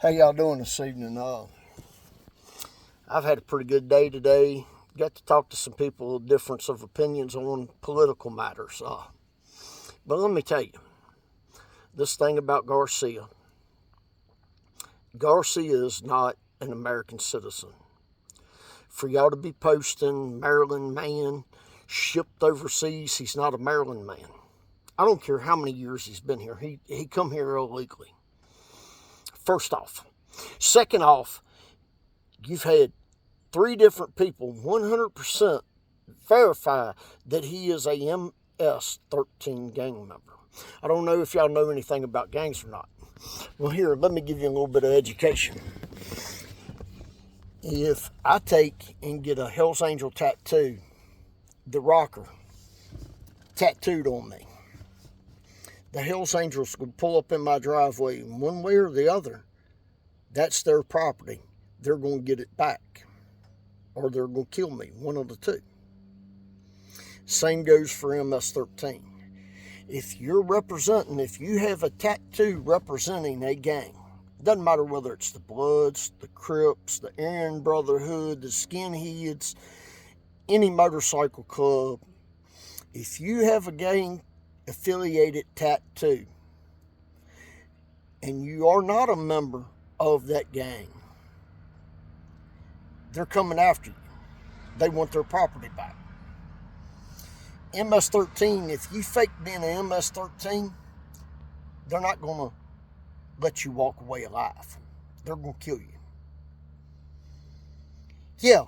How y'all doing this evening? I've had a pretty good day today. Got to talk to some people with difference of opinions on political matters. But let me tell you, this thing about Garcia. Garcia is not an American citizen. For y'all to be posting Maryland man shipped overseas, he's not a Maryland man. I don't care how many years he's been here. He come here illegally. First off. Second off, you've had three different people 100% verify that he is a MS-13 gang member. I don't know if y'all know anything about gangs or not. Well, here, let me give you a little bit of education. If I take and get a Hell's Angel tattoo, the rocker, tattooed on me, the Hell's Angels would pull up in my driveway, and one way or the other, that's their property. They're going to get it back, or they're going to kill me, one of the two. Same goes for MS-13. If you're representing, if you have a tattoo representing a gang, doesn't matter whether it's the Bloods, the Crips, the Aryan Brotherhood, the Skinheads, any motorcycle club, if you have a gang affiliated tattoo and you are not a member of that gang, they're coming after you. They want their property back. MS-13, if you fake being an MS-13, they're not going to let you walk away alive. They're going to kill you. Yeah,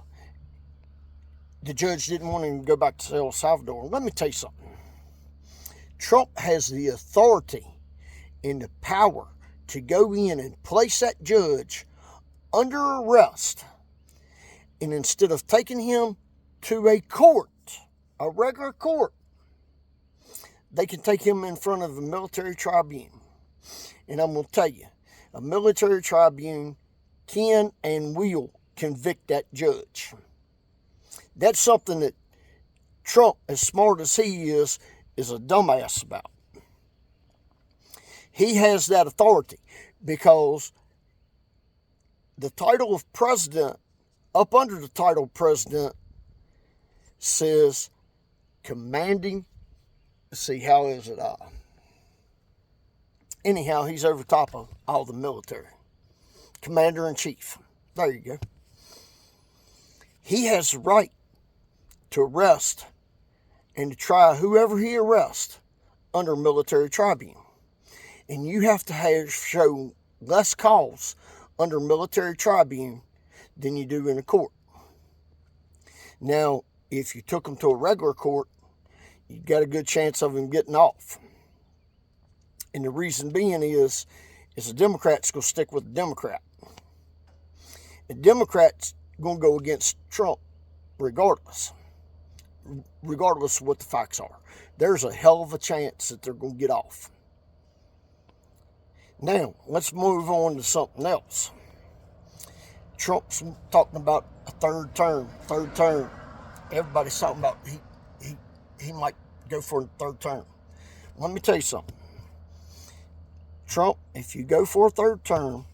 the judge didn't want him to go back to El Salvador. Let me tell you something. Trump has the authority and the power to go in and place that judge under arrest. And instead of taking him to a court, a regular court, they can take him in front of a military tribunal. And I'm going to tell you, a military tribunal can and will convict that judge. That's something that Trump, as smart as he is a dumbass about. He has that authority because the title of president, up under the title president, says commanding, let's see, how is it? Anyhow, he's over top of all the military. Commander-in-chief. There you go. He has the right to arrest and to try whoever he arrests under military tribunal. And you have to show less cause under military tribunal than you do in a court. Now, if you took him to a regular court, you got a good chance of him getting off. And the reason being is the Democrats going to stick with the Democrat. The Democrats going to go against Trump regardless of what the facts are. There's a hell of a chance that they're going to get off. Now, let's move on to something else. Trump's talking about a third term. Everybody's talking about he might go for a third term. Let me tell you something. Trump, if you go for a third term,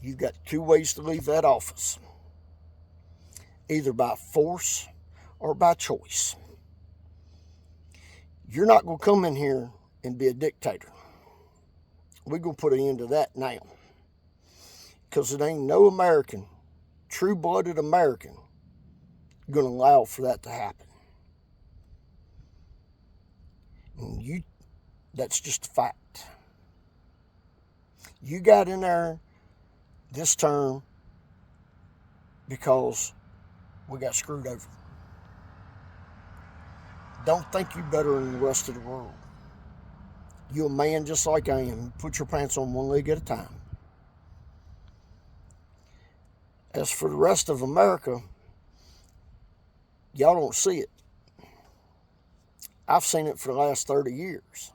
you've got two ways to leave that office. Either by force or by choice. You're not going to come in here and be a dictator. We're going to put an end to that now. Because it ain't no American, true-blooded American, going to allow for that to happen. And that's just a fact. You got in there this term because we got screwed over. Don't think you better than the rest of the world. You're a man just like I am. Put your pants on one leg at a time. As for the rest of America, y'all don't see it. I've seen it for the last 30 years.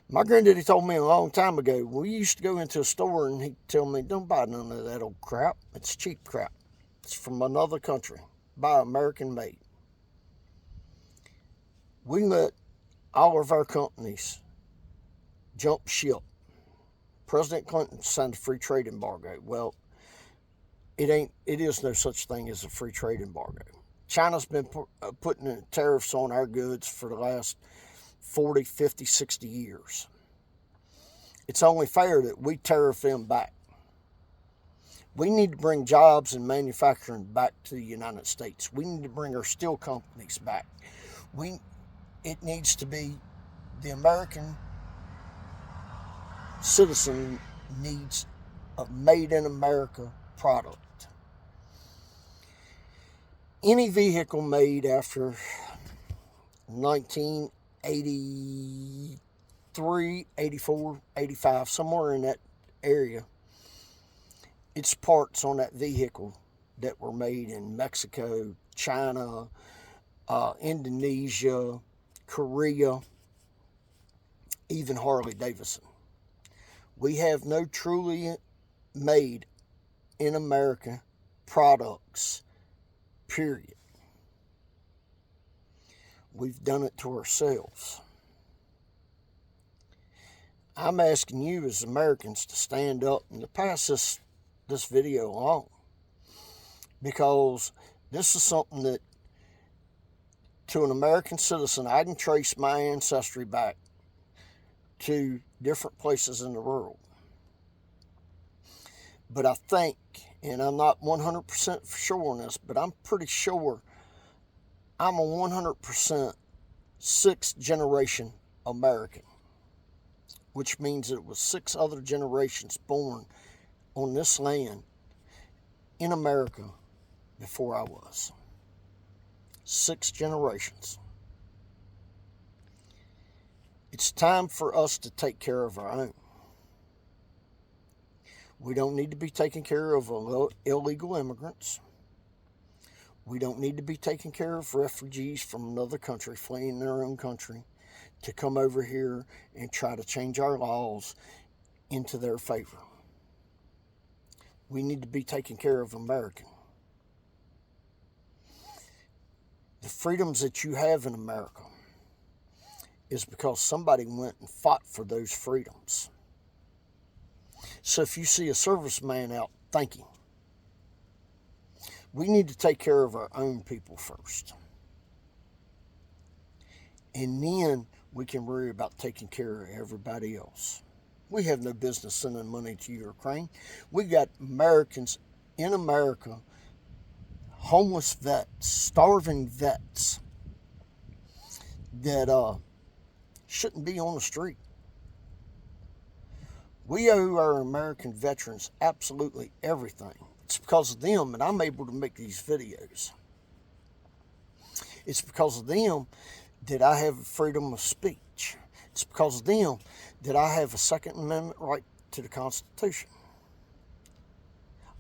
My granddaddy told me a long time ago, we used to go into a store and he'd tell me, don't buy none of that old crap. It's cheap crap. It's from another country. Buy American made. We let all of our companies jump ship President Clinton signed a free trade embargo. Well, it is no such thing as a free trade embargo. China's been putting tariffs on our goods for the last 40, 50, 60 years. It's only fair that we tariff them back. We need to bring jobs and manufacturing back to the United States. We need to bring our steel companies back. It needs to be the American citizen needs a made in America product. Any vehicle made after 1983, 84, 85, somewhere in that area, it's parts on that vehicle that were made in Mexico, China, Indonesia, Korea, even Harley Davidson. We have no truly made in America products, period. We've done it to ourselves. I'm asking you as Americans to stand up and to pass this video along, because this is something that, to an American citizen, I can trace my ancestry back to different places in the world. But I think, and I'm not 100% sure on this, but I'm pretty sure I'm a 100% sixth generation American, which means it was 6 other generations born on this land in America before I was. 6 generations. It's time for us to take care of our own. We don't need to be taking care of illegal immigrants. We don't need to be taking care of refugees from another country fleeing their own country to come over here and try to change our laws into their favor. We need to be taking care of America. The freedoms that you have in America is because somebody went and fought for those freedoms. So if you see a serviceman out, thank him. We need to take care of our own people first. And then we can worry about taking care of everybody else. We have no business sending money to Ukraine. We got Americans in America, homeless vets, starving vets that shouldn't be on the street. We owe our American veterans absolutely everything. It's because of them that I'm able to make these videos. It's because of them that I have freedom of speech. It's because of them that I have a Second Amendment right to the Constitution.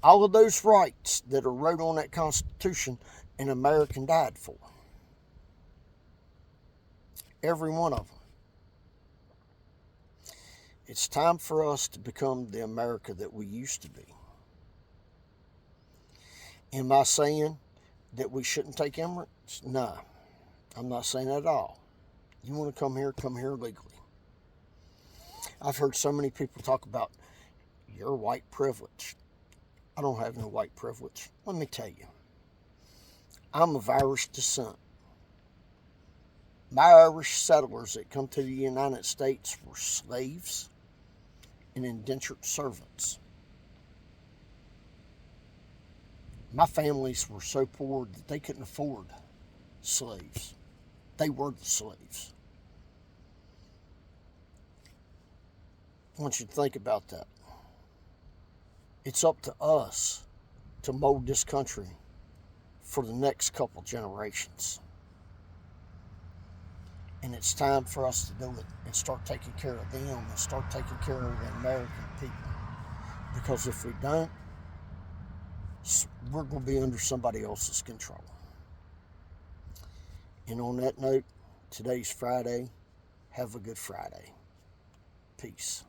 All of those rights that are wrote on that Constitution, an American died for. Every one of them. It's time for us to become the America that we used to be. Am I saying that we shouldn't take immigrants? No, I'm not saying that at all. You want to come here legally. I've heard so many people talk about your white privilege. I don't have no white privilege. Let me tell you, I'm of Irish descent. My Irish settlers that come to the United States were slaves and indentured servants. My families were so poor that they couldn't afford slaves. They were the slaves. I want you to think about that. It's up to us to mold this country for the next couple generations. And it's time for us to do it and start taking care of them and start taking care of the American people. Because if we don't, we're going to be under somebody else's control. And on that note, today's Friday. Have a good Friday. Peace.